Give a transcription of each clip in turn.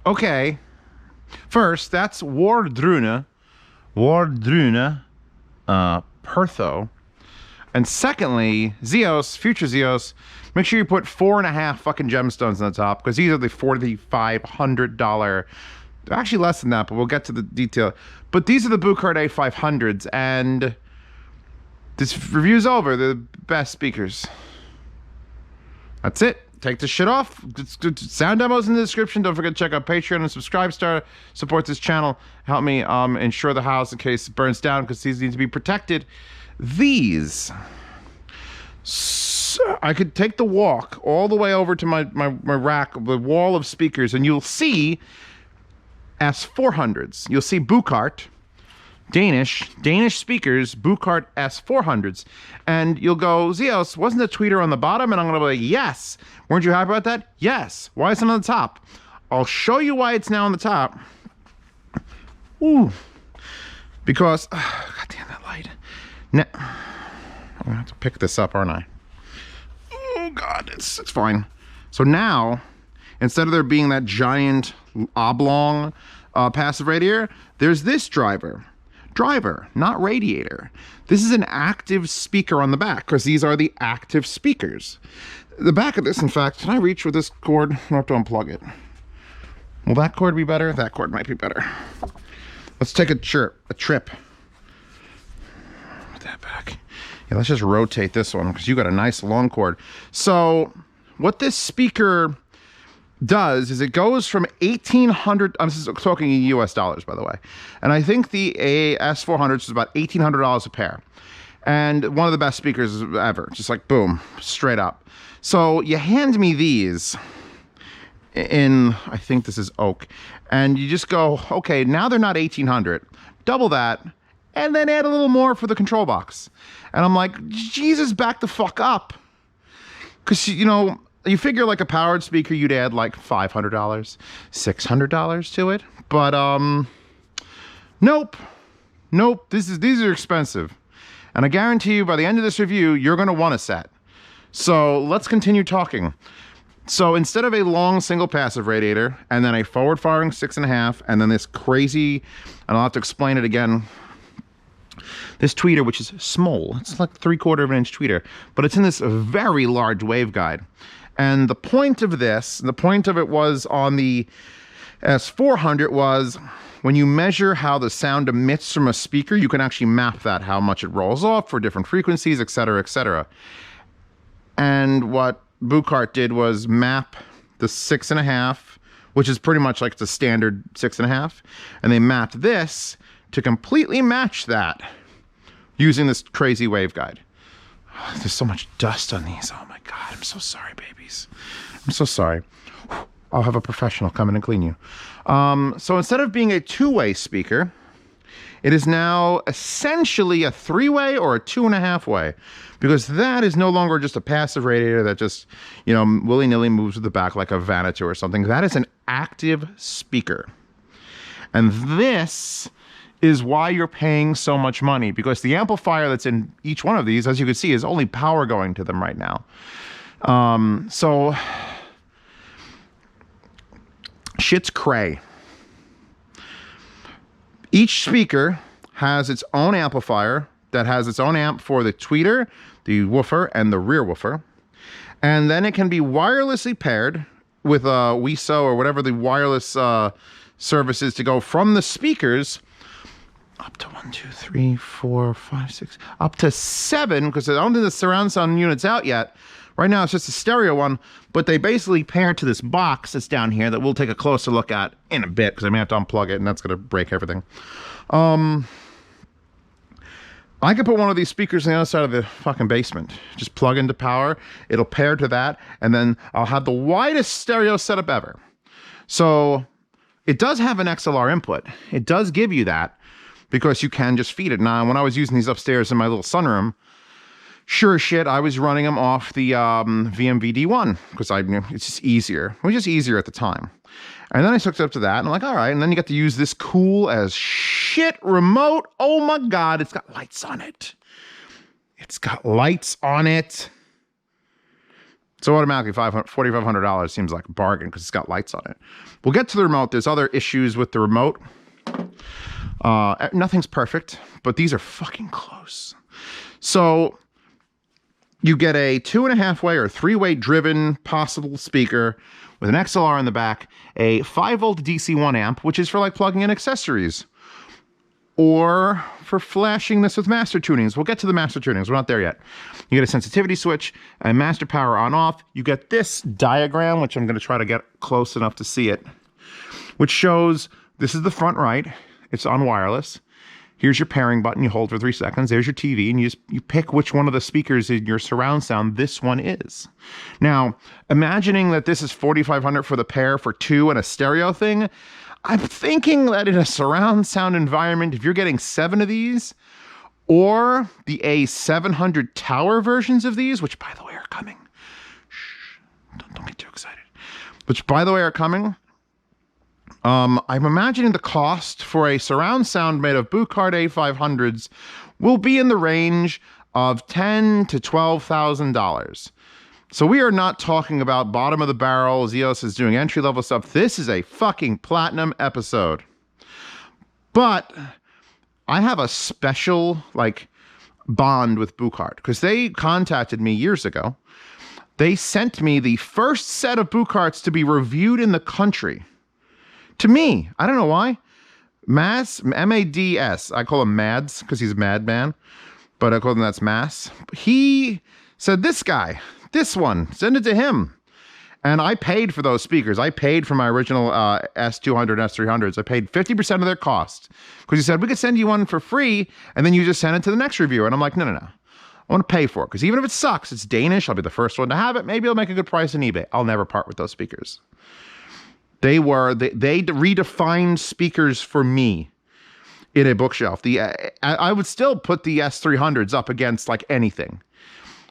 Okay. First, that's Wardruna. Pertho. And secondly, Zeos, future Zeos, make sure you put 4.5 fucking gemstones on the top, because these are the $4,500. Actually less than that, but we'll get to the detail. But these are the Buchardt A500s, and this review's over. They're the best speakers. That's it. Take this shit off. Sound demos in the description. Don't forget to check out Patreon and subscribe. Support this channel. Help me insure the house in case it burns down, because these need to be protected. These, so I could take the walk all the way over to my rack, the wall of speakers, and you'll see S400s. You'll see Buchardt, Danish speakers, Buchardt S400s. And you'll go, Zeos, wasn't the tweeter on the bottom? And I'm going to be like, yes. Weren't you happy about that? Yes. Why is it on the top? I'll show you why it's now on the top. Ooh. Because, God damn that light. Now, I'm going to have to pick this up, aren't I? Oh, God, it's fine. So now, instead of there being that giant oblong passive radiator, there's this driver, not radiator. This is an active speaker on the back, because these are the active speakers. The back of this, in fact, can I reach with this cord? I have to unplug it. Will that cord be better? That cord might be better. Let's take a trip. Put that back. Yeah, let's just rotate this one, because you got a nice long cord. So what this speaker does is it goes from 1,800, I'm talking in US dollars, by the way, and I think the S400 is about $1,800 a pair, and one of the best speakers ever, just like boom, straight up. So you hand me these in, I think this is oak, and you just go, okay, now they're not 1,800, double that, and then add a little more for the control box. And I'm like, Jesus, back the fuck up, because you know, you figure like a powered speaker, you'd add like $500, $600 to it. But nope. These are expensive. And I guarantee you by the end of this review, you're going to want a set. So let's continue talking. So instead of a long single passive radiator, and then a forward firing 6.5, and then this crazy, and I'll have to explain it again, this tweeter, which is small, it's like 3/4 of an inch tweeter, but it's in this very large waveguide. And the point of this, the point of it was on the S400 was when you measure how the sound emits from a speaker, you can actually map that, how much it rolls off for different frequencies, etc., etc. And what Buchardt did was map the 6.5, which is pretty much like the standard 6.5, and they mapped this to completely match that using this crazy waveguide. There's so much dust on these. Oh my God, I'm so sorry, babies. I'm so sorry. I'll have a professional come in and clean you. So instead of being a two-way speaker, it is now essentially a 3-way or a 2.5-way, because that is no longer just a passive radiator that just, you know, willy-nilly moves with the back like a Vanatu or something. That is an active speaker. And this is why you're paying so much money, because the amplifier that's in each one of these, as you can see, is only power going to them right now. So shit's cray. Each speaker has its own amplifier that has its own amp for the tweeter, the woofer, and the rear woofer. And then it can be wirelessly paired with a WISO or whatever the wireless service is to go from the speakers up to 1, 2, 3, 4, 5, 6, up to 7, because I don't think the surround sound unit's out yet. Right now it's just a stereo one, but they basically pair to this box that's down here that we'll take a closer look at in a bit, because I may have to unplug it and that's going to break everything. I could put one of these speakers on the other side of the fucking basement. Just plug into power, it'll pair to that, and then I'll have the widest stereo setup ever. So it does have an Xlr input. It does give you that, because you can just feed it. Now, when I was using these upstairs in my little sunroom, sure as shit, I was running them off the VMVD1, because it's just easier. It was just easier at the time. And then I hooked it up to that, and I'm like, all right. And then you got to use this cool as shit remote. Oh my God, it's got lights on it. It's got lights on it. So automatically $4,500 seems like a bargain because it's got lights on it. We'll get to the remote. There's other issues with the remote. Nothing's perfect, but these are fucking close. So you get a 2.5-way or 3-way driven possible speaker with an XLR in the back, a 5-volt DC-1 amp, which is for like plugging in accessories, or for flashing this with master tunings. We'll get to the master tunings. We're not there yet. You get a sensitivity switch and master power on off. You get this diagram, which I'm going to try to get close enough to see it, which shows this is the front right. It's on wireless. Here's your pairing button. You hold for 3 seconds. There's your TV, and you pick which one of the speakers in your surround sound this one is. Now, imagining that this is $4,500 for the pair for 2 and a stereo thing, I'm thinking that in a surround sound environment, if you're getting 7 of these, or the A700 tower versions of these, which by the way are coming. Shh, don't get too excited. Which by the way are coming. I'm imagining the cost for a surround sound made of Buchardt A500s will be in the range of $10,000 to $12,000. So we are not talking about bottom of the barrel. Zeos is doing entry level stuff. This is a fucking platinum episode. But I have a special like bond with Buchardt because they contacted me years ago. They sent me the first set of Buchardts to be reviewed in the country. To me, I don't know why. Mads, M-A-D-S. I call him Mads because he's a madman, but I call him that's Mass. He said, this guy, this one, send it to him. And I paid for those speakers. I paid for my original S200 and S300s. I paid 50% of their cost because he said, we could send you one for free and then you just send it to the next reviewer. And I'm like, no. I want to pay for it because even if it sucks, it's Danish. I'll be the first one to have it. Maybe I'll make a good price on eBay. I'll never part with those speakers. They redefined speakers for me in a bookshelf. I would still put the S300s up against like anything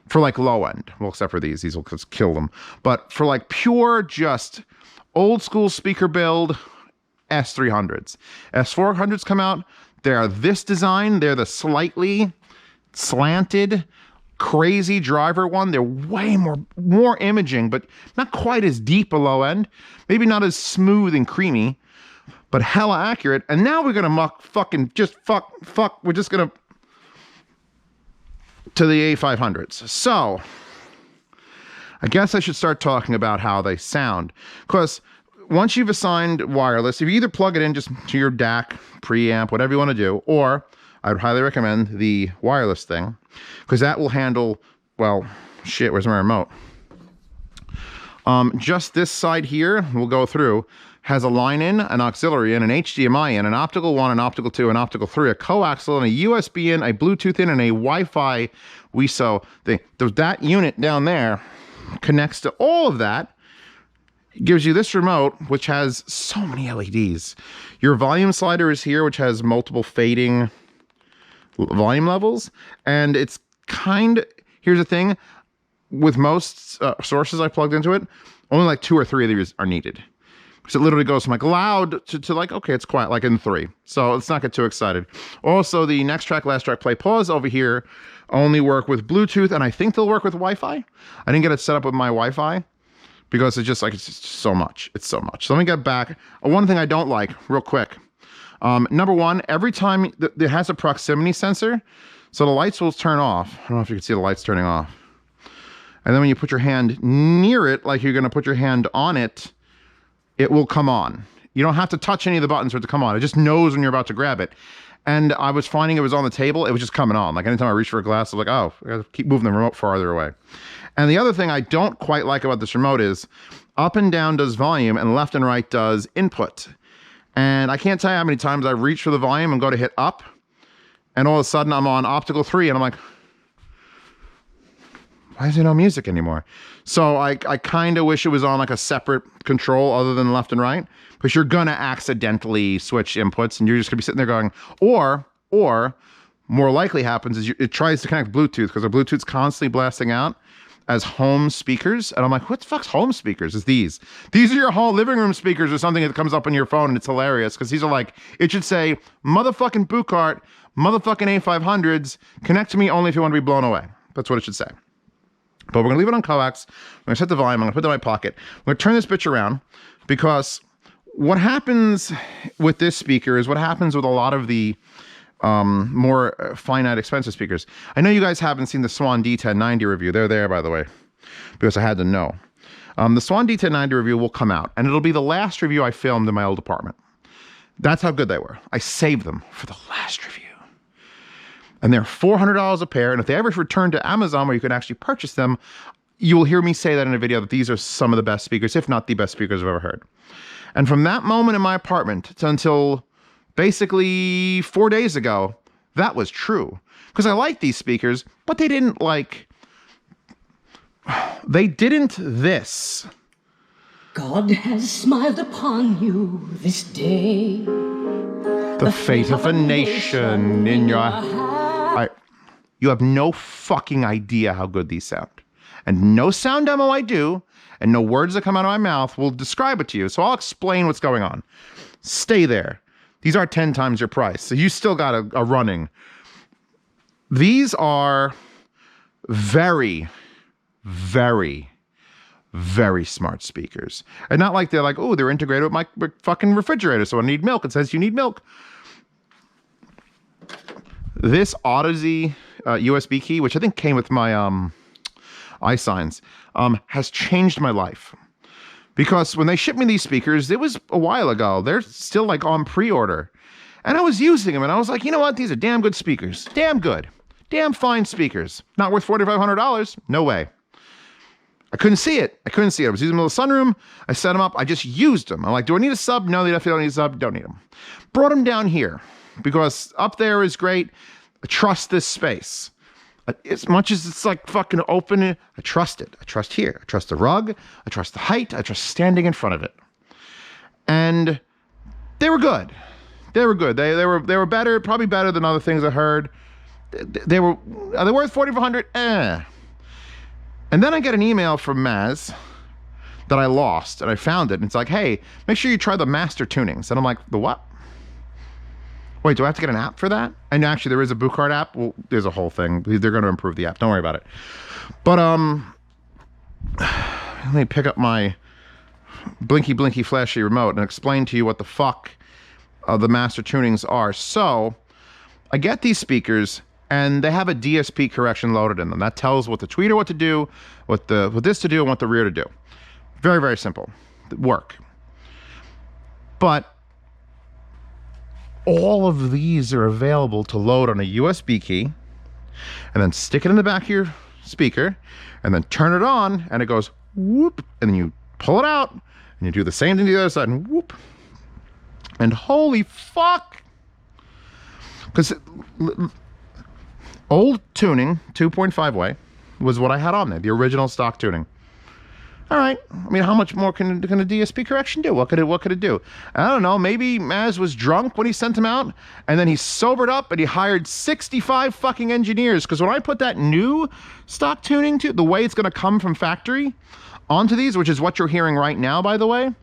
for like low end. Well, except for these will just kill them. But for like pure, just old school speaker build, S300s. S400s come out. They're this design. They're the slightly slanted, crazy driver one. They're way more imaging, but not quite as deep a low end. Maybe not as smooth and creamy, but hella accurate. And now we're gonna we're just gonna to the A500s. So I guess I should start talking about how they sound, because once you've assigned wireless, if you either plug it in just to your DAC, preamp, whatever you want to do, or I would highly recommend the wireless thing, because that will handle, well, shit, where's my remote? Just this side here, we'll go through, has a line in, an auxiliary in, an HDMI in, an optical 1, an optical 2, an optical 3, a coaxial, and a USB in, a Bluetooth in, and a Wi-Fi WISO thing. That unit down there connects to all of that. It gives you this remote, which has so many LEDs. Your volume slider is here, which has multiple fading volume levels, and it's here's the thing, with most sources I plugged into it, only like 2 or 3 of these are needed, because it literally goes from like loud to like, okay, it's quiet, like in 3. So let's not get too excited. Also, the next track, last track, play, pause over here only work with Bluetooth, and I think they'll work with Wi-Fi. I didn't get it set up with my Wi-Fi because it's just so much. It's so much. So let me get back. One thing I don't like, real quick. Number one, every time it has a proximity sensor, so the lights will turn off. I don't know if you can see the lights turning off. And then when you put your hand near it, like you're going to put your hand on it, it will come on. You don't have to touch any of the buttons for it to come on. It just knows when you're about to grab it. And I was finding it was on the table, it was just coming on. Like anytime I reach for a glass, I was like, oh, I gotta keep moving the remote farther away. And the other thing I don't quite like about this remote is up and down does volume and left and right does input. And I can't tell you how many times I reach for the volume and go to hit up, and all of a sudden I'm on optical 3 and I'm like, why is there no music anymore? So I kind of wish it was on like a separate control other than left and right, because you're gonna accidentally switch inputs and you're just gonna be sitting there going, or more likely happens is it tries to connect Bluetooth, because the Bluetooth's constantly blasting out as home speakers. And I'm like, what the fuck's home speakers? Is these are your whole living room speakers or something that comes up on your phone, and it's hilarious because these are like, it should say motherfucking Buchardt, motherfucking A500s, connect to me only if you want to be blown away. That's what it should say. But we're going to leave it on coax. I'm going to set the volume. I'm going to put it in my pocket. I'm going to turn this bitch around because what happens with this speaker is what happens with a lot of the more finite, expensive speakers. I know you guys haven't seen the Swan D1090 review. They're there, by the way, because I had to know. The Swan D1090 review will come out, and it'll be the last review I filmed in my old apartment. That's how good they were. I saved them for the last review. And they're $400 a pair, and if they ever return to Amazon where you can actually purchase them, you will hear me say that in a video that these are some of the best speakers, if not the best speakers I've ever heard. And from that moment in my apartment until basically 4 days ago, that was true. Because I like these speakers, but they didn't this. God has smiled upon you this day. The fate of a nation in your heart. You have no fucking idea how good these sound. And no sound demo I do, and no words that come out of my mouth will describe it to you. So I'll explain what's going on. Stay there. These are 10 times your price. So you still got a running. These are very, very, very smart speakers. And not like they're like, oh, they're integrated with my fucking refrigerator. So I need milk. It says you need milk. This Odyssey USB key, which I think came with my iSigns, has changed my life. Because when they shipped me these speakers, it was a while ago. They're still like on pre-order. And I was using them and I was like, you know what? These are damn good speakers. Damn good. Damn fine speakers. Not worth $4,500. No way. I couldn't see it. I was using them in the sunroom. I set them up. I just used them. I'm like, do I need a sub? No, they definitely don't need a sub. Don't need them. Brought them down here because up there is great. I trust this space. As much as it's like fucking open, I trust it. I trust here. I trust the rug. I trust the height. I trust standing in front of it. And they were good. They were good. They were better, probably better than other things I heard. They were, are they worth $4,400? And then I get an email from Maz that I lost, and I found it. And it's like, hey, make sure you try the master tunings. And I'm like, the what? Wait, do I have to get an app for that? And actually, there is a Buchardt app. Well, there's a whole thing. They're going to improve the app. Don't worry about it. But let me pick up my blinky, blinky, flashy remote and explain to you what the fuck the master tunings are. So I get these speakers, and they have a DSP correction loaded in them. That tells what the tweeter what to do, what this to do, and what the rear to do. Very, very simple. Work. But all of these are available to load on a USB key, and then stick it in the back of your speaker, and then turn it on, and it goes whoop, and then you pull it out, and you do the same thing to the other side, and whoop. And holy fuck! Because old tuning, 2.5 way, was what I had on there, the original stock tuning. All right, I mean, how much more can a DSP correction do? What could it do? I don't know, maybe Maz was drunk when he sent them out, and then he sobered up and he hired 65 fucking engineers, because when I put that new stock tuning to, the way it's gonna come from factory onto these, which is what you're hearing right now, by the way,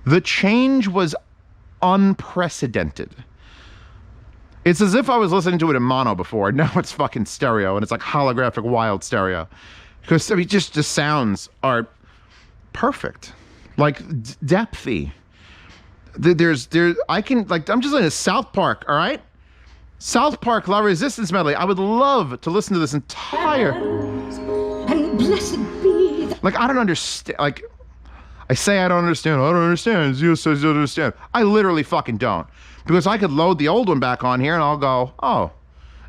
the change was unprecedented. It's as if I was listening to it in mono before. Now it's fucking stereo, and it's like holographic wild stereo. Because I mean, just the sounds are perfect, like depthy. I can, like, I'm just in a South Park, all right? South Park La Resistance medley. I would love to listen to this entire. And blessed be. Like, I don't understand. Like, I say I don't understand. I don't understand. Zio says you don't understand. I literally fucking don't. Because I could load the old one back on here and I'll go, oh,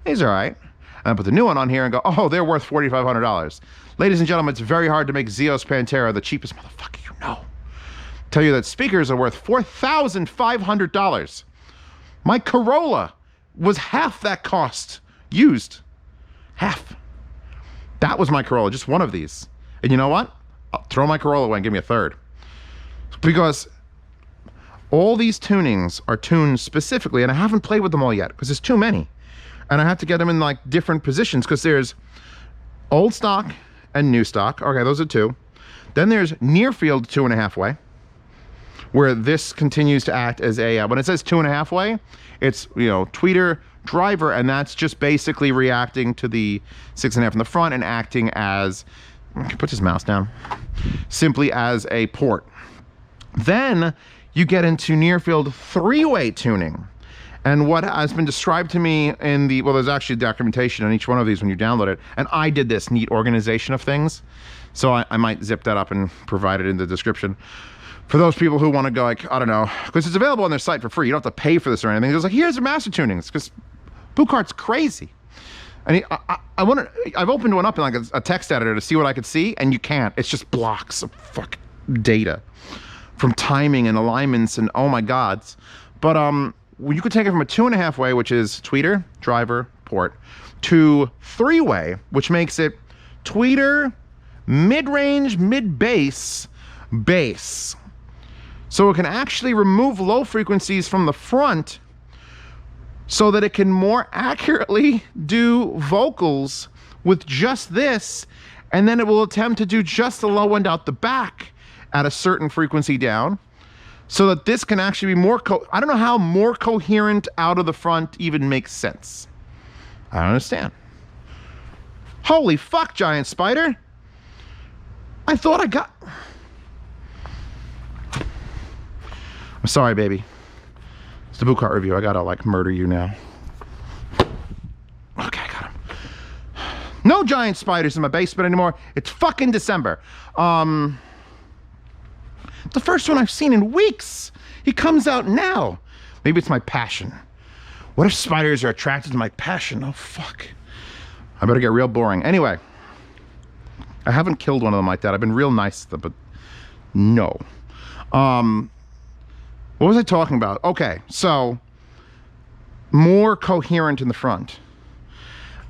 he's all right. And I put the new one on here and go, oh, they're worth $4,500. Ladies and gentlemen, it's very hard to make Zios Pantera the cheapest motherfucker you know. Tell you that speakers are worth $4,500. My Corolla was half that cost used. Half. That was my Corolla, just one of these. And you know what? I'll throw my Corolla away and give me a third. Because all these tunings are tuned specifically, and I haven't played with them all yet because there's too many. And I have to get them in like different positions because there's old stock and new stock. Okay, those are two. Then there's near field 2.5 way, where this continues to act as a, when it says 2.5 way, it's, you know, tweeter, driver, and that's just basically reacting to the 6.5 in the front and acting as, put this mouse down, simply as a port. Then you get into near field three-way tuning. And what has been described to me in the, well, there's actually documentation on each one of these when you download it. And I did this neat organization of things. So I might zip that up and provide it in the description. For those people who want to go, like, I don't know, because it's available on their site for free. You don't have to pay for this or anything. It's like, here's your master tunings, because Buchardt's crazy. And I've opened one up in like a text editor to see what I could see, and you can't. It's just blocks of fuck data from timing and alignments and oh my gods. But you could take it from a 2.5 way, which is tweeter, driver, port, to 3-way, which makes it tweeter, mid-range, mid-bass, bass. So it can actually remove low frequencies from the front so that it can more accurately do vocals with just this, and then it will attempt to do just the low end out the back at a certain frequency down, so that this can actually be more, I don't know how more coherent out of the front even makes sense. I don't understand. Holy fuck, giant spider. I thought I got... I'm sorry, baby. It's the Buchardt review. I gotta, like, murder you now. Okay, I got him. No giant spiders in my basement anymore. It's fucking December. The first one I've seen in weeks. He comes out now. Maybe it's my passion. What if spiders are attracted to my passion? Oh, fuck. I better get real boring. Anyway, I haven't killed one of them like that. I've been real nice to them, but no. What was I talking about? Okay, so more coherent in the front.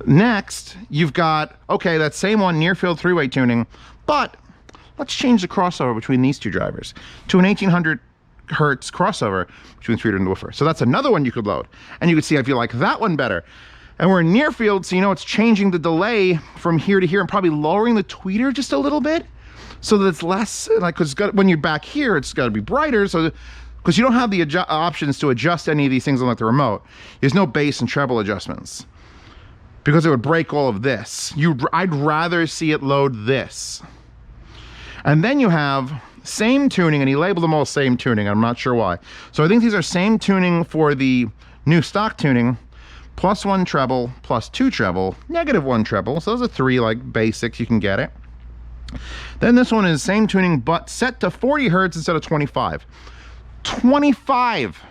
Next, you've got, okay, that same one, near field three-way tuning, but let's change the crossover between these two drivers to an 1800 Hertz crossover between tweeter and woofer. So that's another one you could load. And you can see if you like that one better. And we're in near field, so you know it's changing the delay from here to here and probably lowering the tweeter just a little bit so that it's less, like, because when you're back here, it's got to be brighter. So, because you don't have the options to adjust any of these things on like the remote. There's no bass and treble adjustments because it would break all of this. I'd rather see it load this. And then you have same tuning, and he labeled them all same tuning. I'm not sure why. So I think these are same tuning for the new stock tuning, +1 treble, +2 treble, -1 treble. So those are 3 like basics, you can get it. Then this one is same tuning, but set to 40 Hertz instead of 25. 25!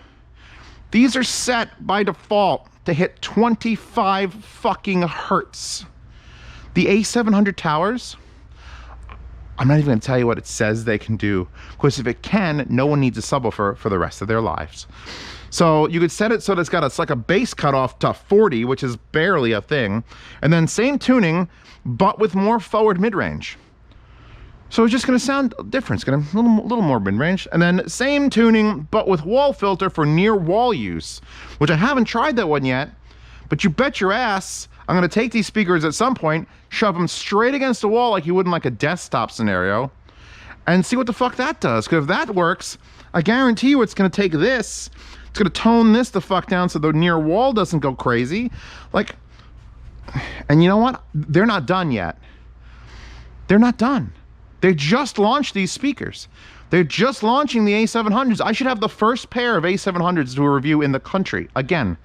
These are set by default to hit 25 fucking Hertz. The A700 towers, I'm not even going to tell you what it says they can do, because if it can, no one needs a subwoofer for the rest of their lives. So you could set it so that it's like a bass cutoff to 40, which is barely a thing, and then same tuning, but with more forward mid-range. So it's just going to sound different. It's going to a little more mid-range. And then same tuning, but with wall filter for near wall use, which I haven't tried that one yet, but you bet your ass I'm going to take these speakers at some point, shove them straight against the wall like you would in like a desktop scenario, and see what the fuck that does. Because if that works, I guarantee you it's going to take this, it's going to tone this the fuck down so the near wall doesn't go crazy. Like, and you know what? They're not done yet. They're not done. They just launched these speakers. They're just launching the A700s. I should have the first pair of A700s to review in the country. Again,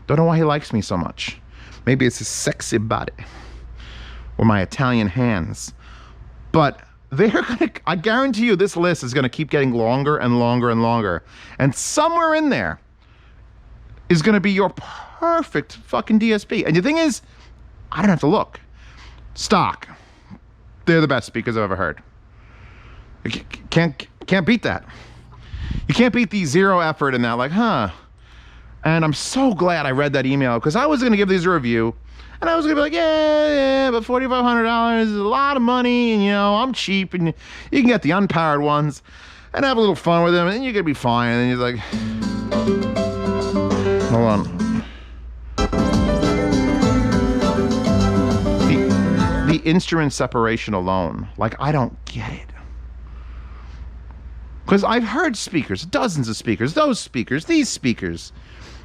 don't know why he likes me so much. Maybe it's his sexy body or my Italian hands. But they're gonna, I guarantee you this list is gonna keep getting longer and longer and longer. And somewhere in there is gonna be your perfect fucking DSP. And the thing is, I don't have to look. Stock. They're the best speakers I've ever heard. You can't beat that. You can't beat the zero effort in that, like, huh. And I'm so glad I read that email, because I was going to give these a review, and I was going to be like, yeah, but $4,500 is a lot of money, and, you know, I'm cheap, and you can get the unpowered ones, and have a little fun with them, and you're going to be fine. And then you're like, hold on. The instrument separation alone, like, I don't get it. Because I've heard speakers, dozens of speakers, those speakers, these speakers,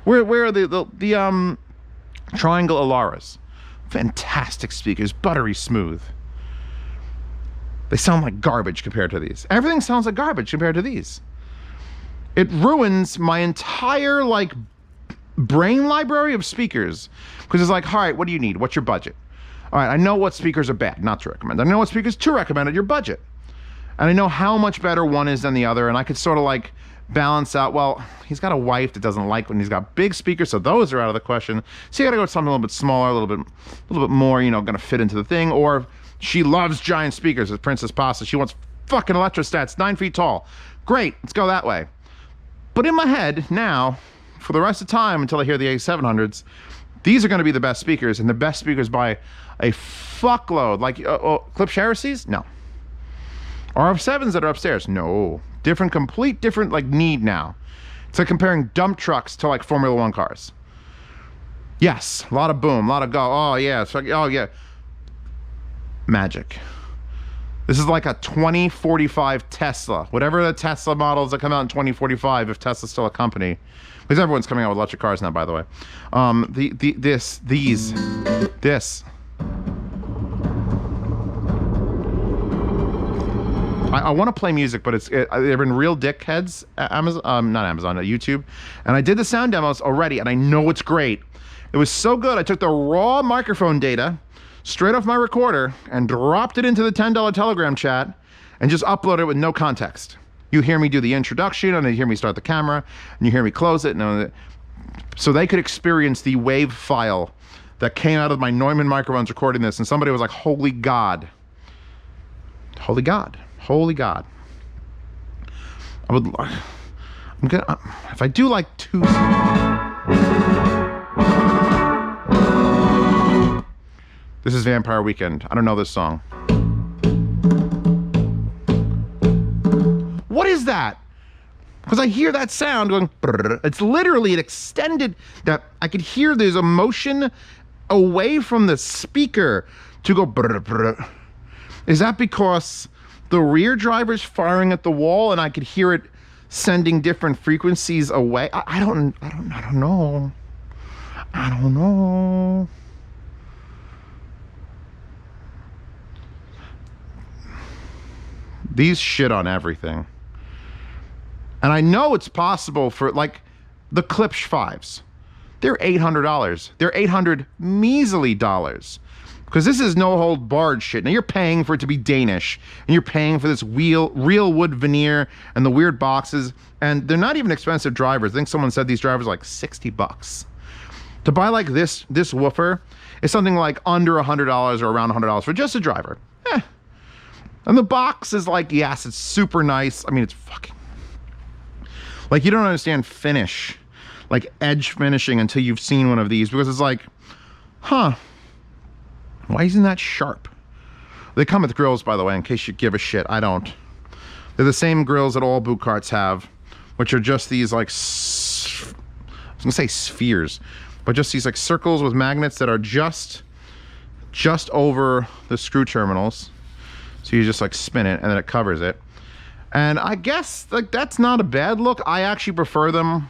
where the Triangle Alaras. Fantastic speakers, buttery smooth. They sound like garbage compared to these. Everything sounds like garbage compared to these. It ruins my entire, like, brain library of speakers. Because it's like, all right, what do you need? What's your budget? All right, I know what speakers are bad, not to recommend. I know what speakers to recommend at your budget. And I know how much better one is than the other, and I could sort of, like, balance out, well, he's got a wife that doesn't like when he's got big speakers, so those are out of the question. So you gotta go with something a little bit smaller, a little bit more, you know, gonna fit into the thing. Or she loves giant speakers, as Princess Pasta. She wants fucking electrostats, 9 feet tall. Great, let's go that way. But in my head now, for the rest of the time until I hear the A700s, these are gonna be the best speakers, and the best speakers by a fuckload. Like Klipsch Heresies? No. RF7s that are upstairs? No. Complete different, like, need now. It's like comparing dump trucks to, like, Formula One cars. Yes, a lot of boom, a lot of go. Oh, yeah, it's like, oh, yeah. Magic. This is like a 2045 Tesla. Whatever the Tesla models that come out in 2045, if Tesla's still a company. Because everyone's coming out with electric cars now, by the way. This. I want to play music, but they've been real dickheads at Amazon, not Amazon, at YouTube. And I did the sound demos already, and I know it's great. It was so good, I took the raw microphone data straight off my recorder and dropped it into the $10 Telegram chat and just uploaded it with no context. You hear me do the introduction, and you hear me start the camera, and you hear me close it. So they could experience the wave file that came out of my Neumann microphones recording this, and somebody was like, holy God. Holy God. Holy God. If I do like 2. This is Vampire Weekend. I don't know this song. What is that? Because I hear that sound going, brrr. It's literally an extended, that I could hear there's a motion away from the speaker to go brrr, brrr. Is that because the rear driver's firing at the wall and I could hear it sending different frequencies away? I don't know. I don't know. These shit on everything. And I know it's possible for, like, the Klipsch 5s. They're $800. They're $800 measly dollars. Because this is no hold barred shit. Now you're paying for it to be Danish, and you're paying for this real wood veneer and the weird boxes, and they're not even expensive drivers. I think someone said these drivers are like $60. To buy like this woofer is something like under $100 or around $100 for just a driver. And the box is like, yes, it's super nice. I mean, it's fucking, like, you don't understand finish, like edge finishing, until you've seen one of these, because it's like, huh, why isn't that sharp? They come with grills, by the way, in case you give a shit. I don't. They're the same grills that all Bucharts have, which are just these, like, I was gonna say spheres, but just these, like, circles with magnets that are just over the screw terminals. So you just, like, spin it and then it covers it. And I guess, like, that's not a bad look. I actually prefer them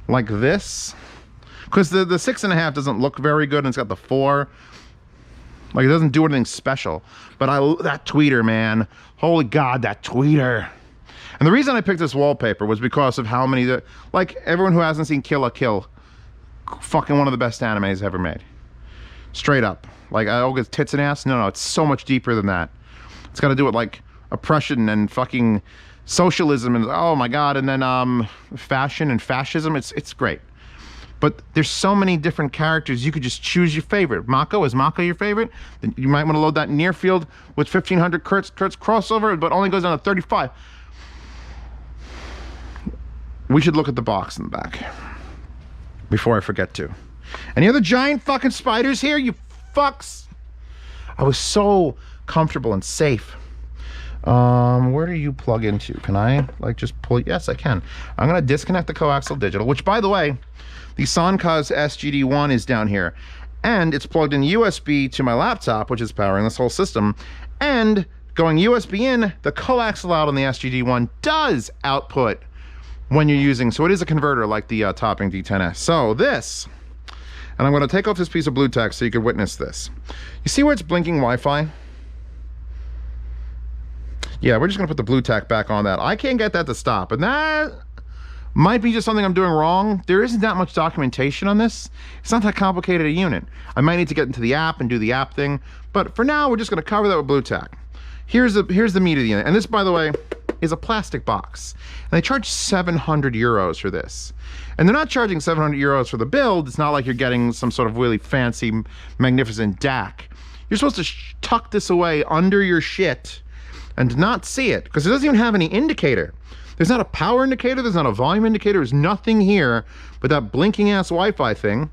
like this, because the 6.5 doesn't look very good, and it's got the 4. Like, it doesn't do anything special. But that tweeter, man. Holy God, that tweeter. And the reason I picked this wallpaper was because of how many, like, everyone who hasn't seen Kill la Kill, fucking one of the best animes ever made. Straight up. Like, oh, it's tits and ass? No, it's so much deeper than that. It's got to do with, like, oppression and fucking socialism and, oh my God, and then fashion and fascism. It's great. But there's so many different characters, you could just choose your favorite. Mako, is Mako your favorite? Then you might want to load that near field with 1500 Hertz Crossover, but only goes down to 35. We should look at the box in the back before I forget to. Any other giant fucking spiders here, you fucks? I was so comfortable and safe. Where do you plug into? Can I, like, just pull? Yes, I can. I'm gonna disconnect the coaxial digital, which, by the way, the Sonkaz SGD1 is down here, and it's plugged in USB to my laptop, which is powering this whole system, and going USB in, the coaxial out on the SGD1 does output when you're using, so it is a converter like the Topping D10S. So this And I'm going to take off this piece of blue tack so you can witness this. You see where it's blinking Wi-Fi? Yeah, we're just going to put the blue tack back on that. I can't get that to stop, and that might be just something I'm doing wrong. There isn't that much documentation on this. It's not that complicated a unit. I might need to get into the app and do the app thing, but for now, we're just going to cover that with blue tack. Here's the meat of the unit, and this, by the way, is a plastic box. And they charge 700 euros for this. And they're not charging 700 euros for the build. It's not like you're getting some sort of really fancy, magnificent DAC. You're supposed to tuck this away under your shit and not see it, because it doesn't even have any indicator. There's not a power indicator, there's not a volume indicator, there's nothing here but that blinking ass Wi-Fi thing,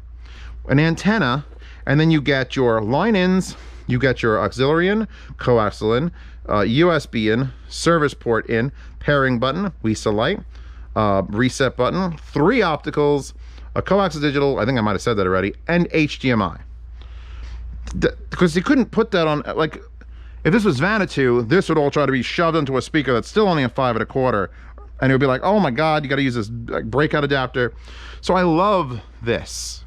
an antenna, and then you get your line ins, you get your auxiliary in, coaxial in, USB in, service port in, pairing button, WISA light, reset button, 3 opticals, a coaxial digital, I think I might have said that already, and HDMI. Because you couldn't put that on, like, if this was Vanatu, this would all try to be shoved into a speaker that's still only a 5 1/4, and it would be like, oh my god, you got to use this like, breakout adapter. So I love this.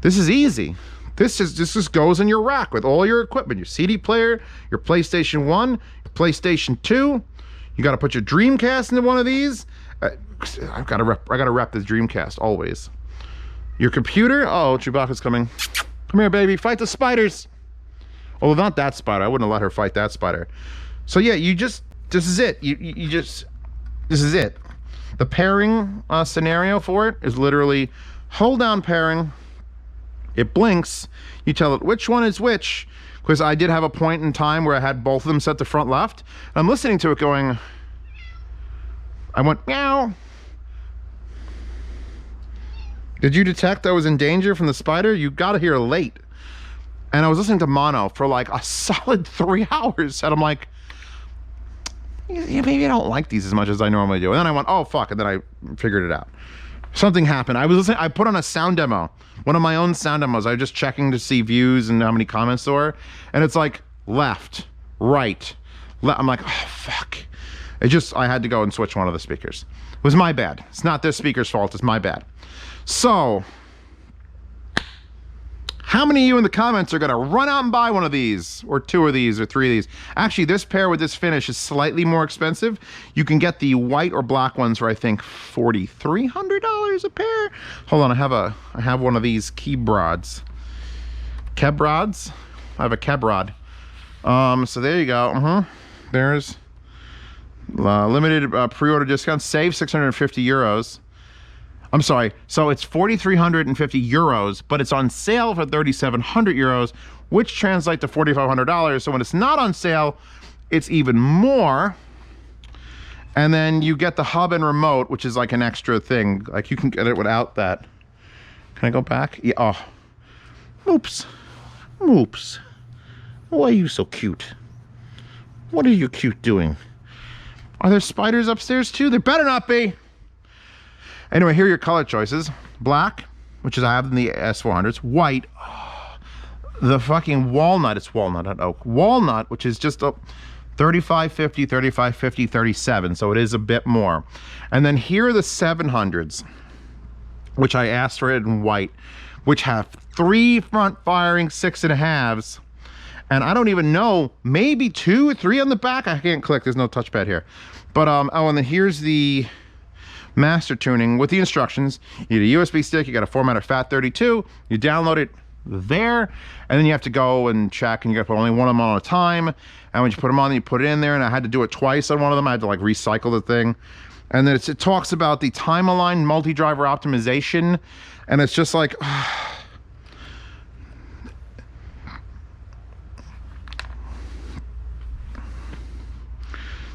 This is easy. This just goes in your rack with all your equipment, your CD player, your PlayStation 1, your PlayStation 2. You got to put your Dreamcast into one of these. I gotta rep this Dreamcast always. Your computer. Oh, Chewbacca's coming. Come here, baby. Fight the spiders. Although not that spider. I wouldn't have let her fight that spider. So yeah, this is it. This is it. The pairing scenario for it is literally hold down pairing. It blinks. You tell it which one is which. Because I did have a point in time where I had both of them set to front left. And I'm listening to it going, I went, meow. Did you detect I was in danger from the spider? You got here late. And I was listening to mono for like a solid 3 hours. And I'm like, yeah, maybe I don't like these as much as I normally do. And then I went, oh, fuck. And then I figured it out. Something happened. I was listening. I put on a sound demo. One of my own sound demos. I was just checking to see views and how many comments there were. And it's like left, right. I'm like, oh, fuck. I had to go and switch one of the speakers. It was my bad. It's not this speaker's fault. It's my bad. So, how many of you in the comments are going to run out and buy one of these, or 2 of these, or 3 of these? Actually, this pair with this finish is slightly more expensive. You can get the white or black ones for, I think, $4,300 a pair. Hold on, I have one of these Kebrods. Kebrods? I have a Kebrod. So there you go. There's limited pre-order discount. Save 650 euros. I'm sorry, so it's 4,350 euros, but it's on sale for 3,700 euros, which translates to $4,500. So when it's not on sale, it's even more. And then you get the hub and remote, which is like an extra thing. Like you can get it without that. Can I go back? Yeah. Oh, oops. Oops. Why are you so cute? What are you cute doing? Are there spiders upstairs too? There better not be. Anyway, here are your color choices. Black, which is I have in the S400s. White, oh, the fucking walnut. It's walnut, not oak. Walnut, which is just a 3550, 3550, 37. So it is a bit more. And then here are the 700s, which I asked for it in white, which have 3 front firing 6.5s. And I don't even know, maybe 2 or 3 on the back. I can't click, there's no touchpad here. But, oh, and then here's the master tuning with the instructions. You need a USB stick, you got to format a FAT32, you download it there, and then you have to go and check, and you got to put only one of them on at a time. And when you put them on, you put it in there, and I had to do it twice on one of them. I had to like recycle the thing. And then it talks about the time-aligned multi-driver optimization, and it's just like,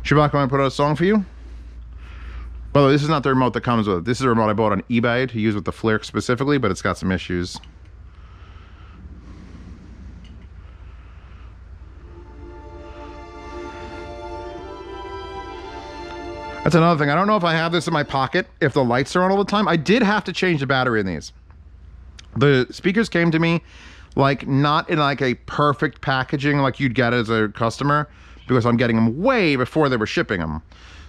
Chewbacca, want to put out a song for you? By the way, this is not the remote that comes with it. This is a remote I bought on eBay to use with the Flirt specifically, but it's got some issues. That's another thing. I don't know if I have this in my pocket, if the lights are on all the time. I did have to change the battery in these. The speakers came to me like not in like a perfect packaging like you'd get as a customer, because I'm getting them way before they were shipping them.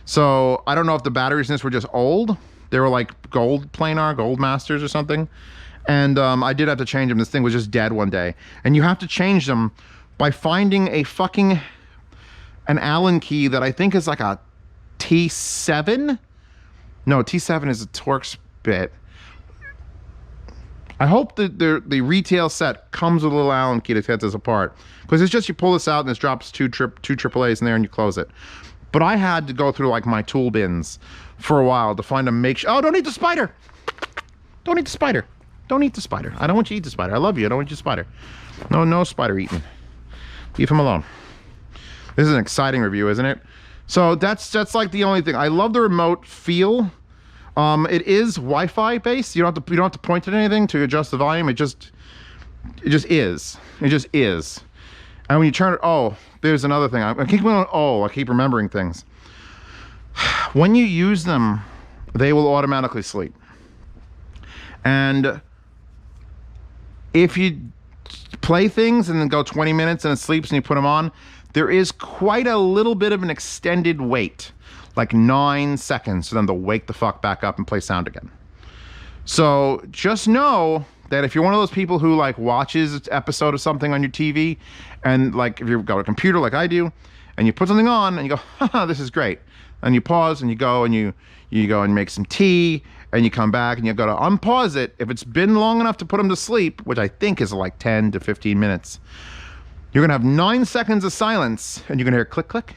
So I don't know if the batteries in this were just old. They were like gold planar, gold masters or something. And I did have to change them. This thing was just dead one day. And you have to change them by finding an Allen key that I think is like a T7. No, T7 is a Torx bit. I hope that the retail set comes with a little Allen key to set this apart. Because it's just you pull this out and this drops two AAAs in there and you close it. But I had to go through like my tool bins for a while to find oh, don't eat the spider! Don't eat the spider. Don't eat the spider. I don't want you to eat the spider. I love you. I don't want you to spider. No spider eating. Leave him alone. This is an exciting review, isn't it? So that's like the only thing. I love the remote feel. It is Wi-Fi based. You don't have to point at anything to adjust the volume. It just is. It just is. And when you turn it, oh, there's another thing. I keep going on, oh, I keep remembering things. When you use them, they will automatically sleep. And if you play things and then go 20 minutes and it sleeps and you put them on, there is quite a little bit of an extended wait, like 9 seconds, for them to wake the fuck back up and play sound again. So just know that if you're one of those people who like watches an episode of something on your TV, and like if you've got a computer like I do, and you put something on and you go, haha, this is great, and you pause and you go and you go and make some tea, and you come back and you go to unpause it. If it's been long enough to put them to sleep, which I think is like 10 to 15 minutes, you're gonna have 9 seconds of silence and you're gonna hear click, click.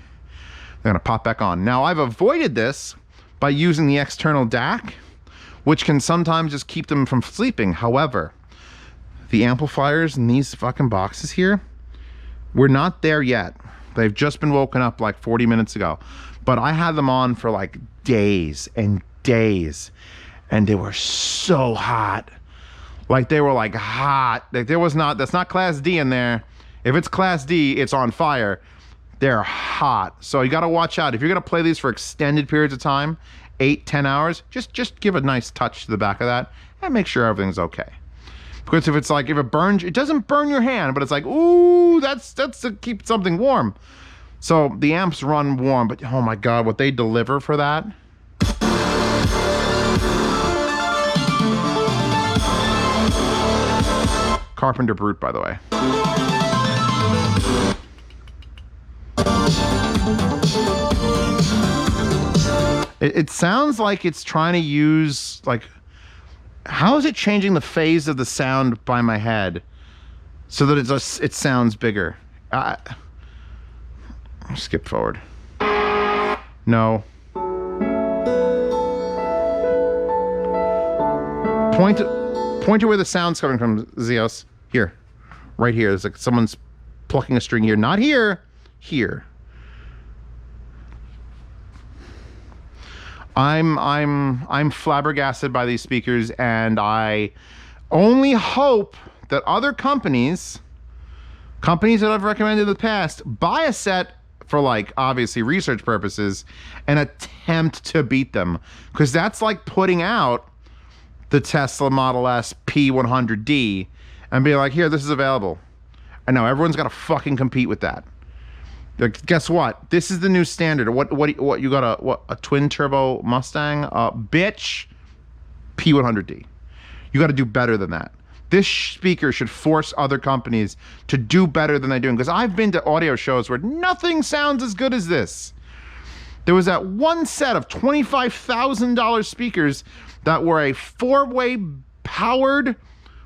They're gonna pop back on. Now I've avoided this by using the external DAC, which can sometimes just keep them from sleeping. However, the amplifiers in these fucking boxes here, we're not there yet. They've just been woken up like 40 minutes ago. But I had them on for like days and days. And they were so hot. Like they were like hot. Like that's not class D in there. If it's class D, it's on fire. They're hot. So you gotta watch out. If you're gonna play these for extended periods of time, 8-10 hours, just give a nice touch to the back of that and make sure everything's okay. Because if it burns, it doesn't burn your hand, but it's like, ooh, that's to keep something warm. So the amps run warm, but oh my God, what they deliver for that. Carpenter Brute, by the way. It sounds like it's trying to use, like, how is it changing the phase of the sound by my head so that it sounds bigger? Skip forward. No. Point to where the sound's coming from, Zeos. Here. Right here. It's like someone's plucking a string here. Not here. Here. I'm flabbergasted by these speakers, and I only hope that other companies that I've recommended in the past, buy a set for, like, obviously research purposes and attempt to beat them. Because that's like putting out the Tesla Model S P100D and be like, here, this is available. And now everyone's got to fucking compete with that. Like, guess what? This is the new standard. What you got a twin turbo Mustang? Bitch, P100D. You got to do better than that. This speaker should force other companies to do better than they're doing. Because I've been to audio shows where nothing sounds as good as this. There was that one set of $25,000 speakers that were a 4-way powered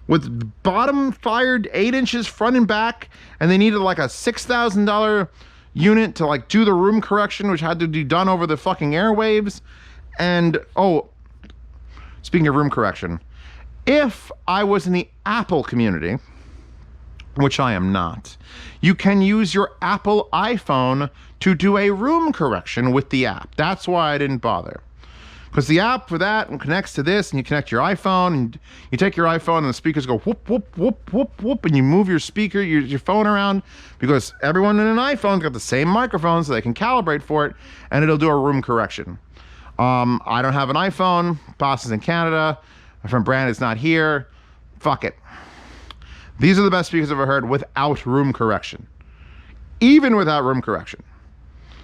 with bottom fired 8 inches front and back, and they needed like a $6,000 unit to like do the room correction, which had to be done over the fucking airwaves. And oh, speaking of room correction, if I was in the Apple community, which I am not, you can use your Apple iPhone to do a room correction with the app. That's why I didn't bother. Because the app for that connects to this, and you connect your iPhone, and you take your iPhone, and the speakers go whoop, whoop, whoop, whoop, whoop, and you move your speaker, your phone around, because everyone in an iPhone's got the same microphone, so they can calibrate for it, and it'll do a room correction. I don't have an iPhone. Boss is in Canada. My friend Brand is not here. Fuck it. These are the best speakers I've ever heard without room correction. Even without room correction.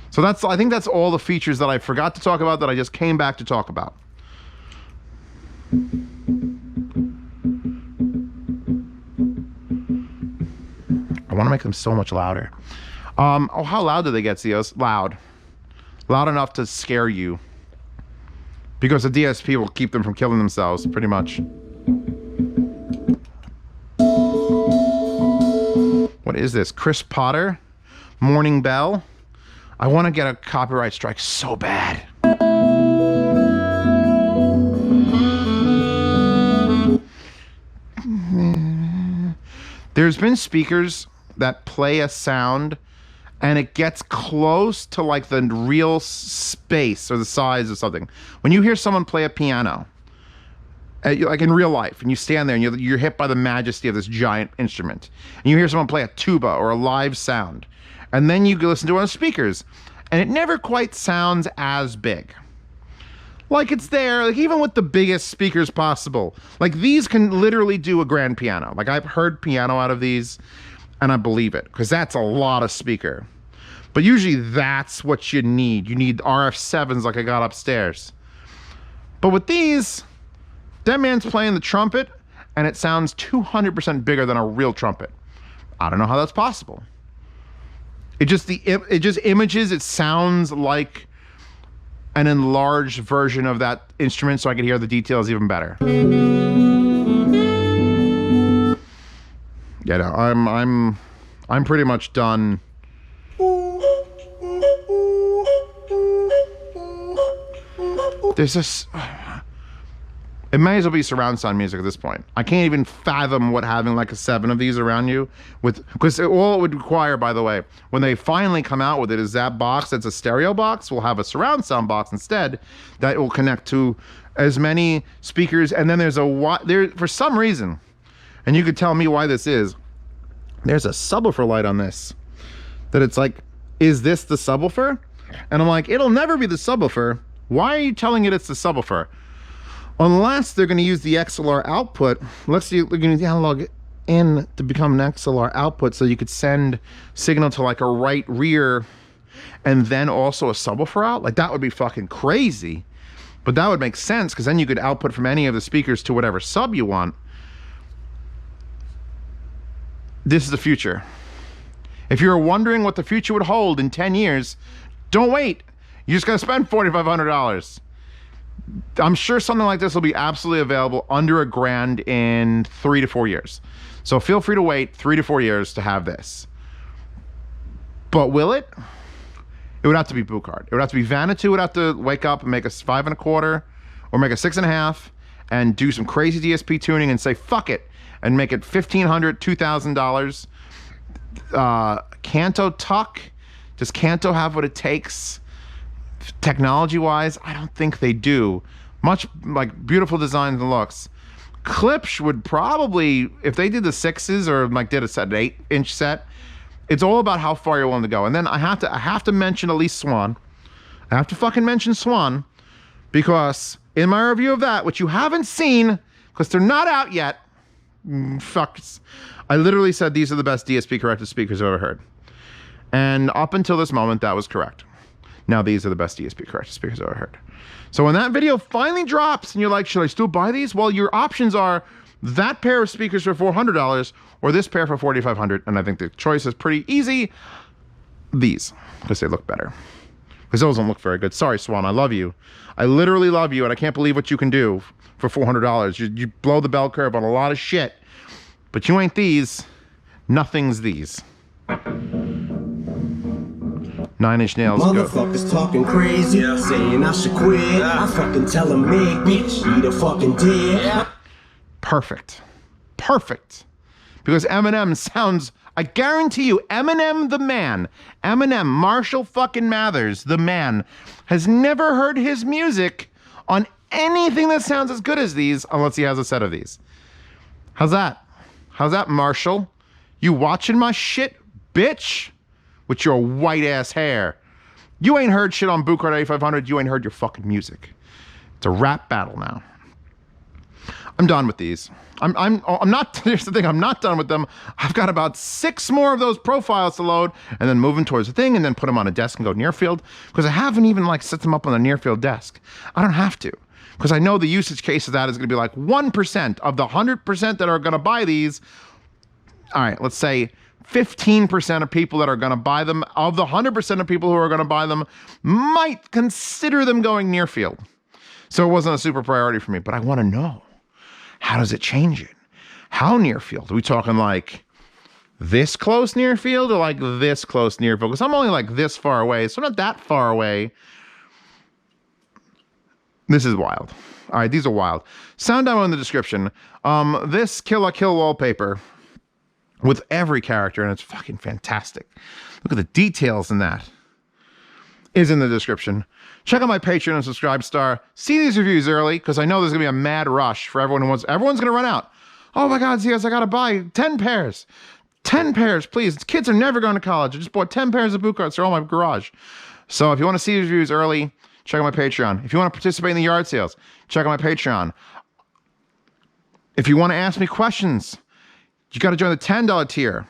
So I think that's all the features that I forgot to talk about that I just came back to talk about. I want to make them so much louder. Oh, how loud do they get, Zeos? Loud. Loud enough to scare you. Because the DSP will keep them from killing themselves, pretty much. What is this? Chris Potter? Morning Bell? I want to get a copyright strike so bad. There's been speakers that play a sound and it gets close to like the real space or the size of something. When you hear someone play a piano, like in real life, and you stand there and you're hit by the majesty of this giant instrument, and you hear someone play a tuba or a live sound, and then you listen to it on speakers, and it never quite sounds as big. Like it's there, like even with the biggest speakers possible. Like these can literally do a grand piano. Like I've heard piano out of these, and I believe it, because that's a lot of speaker. But usually that's what you need. You need RF7s like I got upstairs. But with these, that man's playing the trumpet, and it sounds 200% bigger than a real trumpet. I don't know how that's possible. It just images, it sounds like an enlarged version of that instrument, so I could hear the details even better. Yeah, no, I'm pretty much done. There's this. It may as well be surround sound music at this point. I can't even fathom what having like a 7 of these around you with, because all it would require, by the way, when they finally come out with it, is that box that's a stereo box will have a surround sound box instead that will connect to as many speakers. And then there's there for some reason, and you could tell me why this is, there's a subwoofer light on this that it's like, is this the subwoofer? And I'm like, it'll never be the subwoofer. Why are you telling it it's the subwoofer? Unless they're going to use the Xlr output. Let's see, we're going to analog in to become an Xlr output, so you could send signal to like a right rear and then also a subwoofer out. Like that would be fucking crazy, but that would make sense, because then you could output from any of the speakers to whatever sub you want. This is the future. If you're wondering what the future would hold in 10 years, don't wait. You just got to spend $4,500. I'm sure something like this will be absolutely available under $1,000 in 3 to 4 years. So feel free to wait 3 to 4 years to have this. But will it? It would have to be Buchardt. It would have to be Vanuatu would have to wake up and make a 5 1/4 or make a 6 1/2 and do some crazy DSP tuning and say, fuck it, and make it $1,500, $2,000. Kanto Tuck. Does Kanto have what it takes? Technology-wise, I don't think they do. Much like beautiful designs and looks. Klipsch would probably, if they did the 6s or like did a set, an 8-inch set, it's all about how far you're willing to go. And then I have to mention at least Swan. I have to fucking mention Swan, because in my review of that, which you haven't seen, because they're not out yet, I literally said these are the best DSP corrected speakers I've ever heard. And up until this moment, that was correct. Now these are the best DSP corrected speakers I've ever heard. So when that video finally drops and you're like, should I still buy these? Well, your options are that pair of speakers for $400 or this pair for $4,500. And I think the choice is pretty easy. These, because they look better. Because those don't look very good. Sorry, Swan, I love you. I literally love you, and I can't believe what you can do for $400. You blow the bell curve on a lot of shit, but you ain't these. Nothing's these. 9-inch nails. Motherfuckers talking crazy, saying I should quit. I fucking tell them, make bitch, eat a fucking dick. Perfect. Perfect. Because Eminem sounds, I guarantee you, Eminem the man, Eminem, Marshall fucking Mathers, the man, has never heard his music on anything that sounds as good as these, unless he has a set of these. How's that? How's that, Marshall? You watching my shit, bitch? With your white ass hair. You ain't heard shit on Buchardt A500. You ain't heard your fucking music. It's a rap battle now. I'm done with these. I'm not, here's the thing, I'm not done with them. I've got about 6 more of those profiles to load and then moving towards the thing and then put them on a desk and go near field, because I haven't even like set them up on a near field desk. I don't have to, because I know the usage case of that is gonna be like 1% of the 100% that are gonna buy these. All right, let's say 15% of people that are going to buy them, of the 100% of people who are going to buy them, might consider them going near field. So it wasn't a super priority for me, but I want to know, how does it change it? How near field? Are we talking like this close near field or like this close near field? Because I'm only like this far away, so not that far away. This is wild. All right, these are wild. Sound demo in the description. This Kill la Kill wallpaper with every character, and it's fucking fantastic. Look at the details in that. Is in the description. Check out my Patreon and Subscribe Star. See these reviews early, because I know there's going to be a mad rush for everyone who wants... Everyone's going to run out. Oh my God, Zias, I got to buy 10 pairs. 10 pairs, please. Kids are never going to college. I just bought 10 pairs of Bucharts. They're all in my garage. So if you want to see these reviews early, check out my Patreon. If you want to participate in the yard sales, check out my Patreon. If you want to ask me questions, you got to join the $10 tier,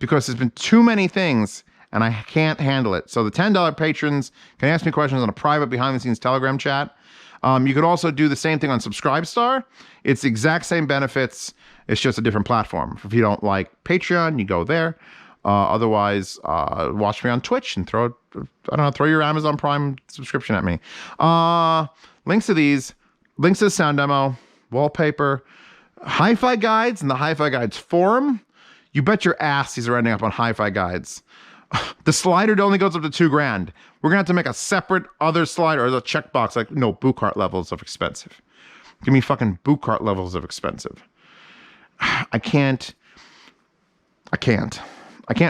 because there's been too many things and I can't handle it. So the $10 patrons can ask me questions on a private behind-the-scenes Telegram chat. You could also do the same thing on Subscribe Star. It's the exact same benefits. It's just a different platform. If you don't like Patreon, you go there. Otherwise, watch me on Twitch and throw your Amazon Prime subscription at me. Links to these, links to the sound demo, wallpaper, Hi-Fi Guides, and the Hi-Fi Guides forum. You bet your ass these are ending up on Hi-Fi Guides. The slider only goes up to $2,000. We're gonna have to make a separate other slider, or the checkbox, like, no, Buchardt levels of expensive. Give me fucking Buchardt levels of expensive. I can't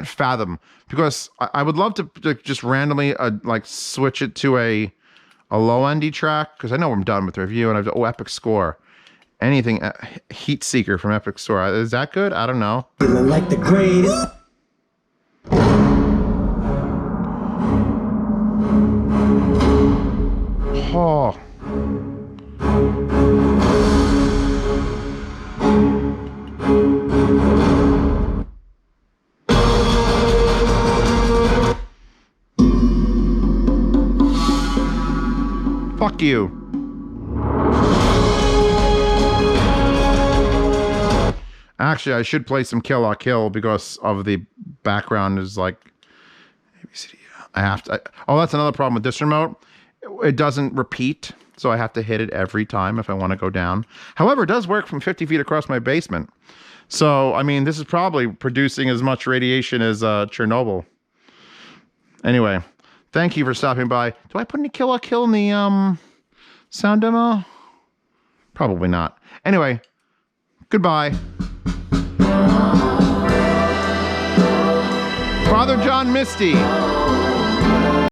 fathom, because I would love to just randomly like switch it to a low-endy track, because I know I'm done with the review, and I've Epic Score. Anything, Heat Seeker from Epic Store. Is that good? I don't know. Feeling like the greatest. Oh. Fuck you. Actually, I should play some Kill la Kill because of the background is like... I have to... oh, that's another problem with this remote. It doesn't repeat, so I have to hit it every time if I want to go down. However, it does work from 50 feet across my basement. So, I mean, this is probably producing as much radiation as Chernobyl. Anyway, thank you for stopping by. Do I put any Kill la Kill in the sound demo? Probably not. Anyway, goodbye. Father John Misty.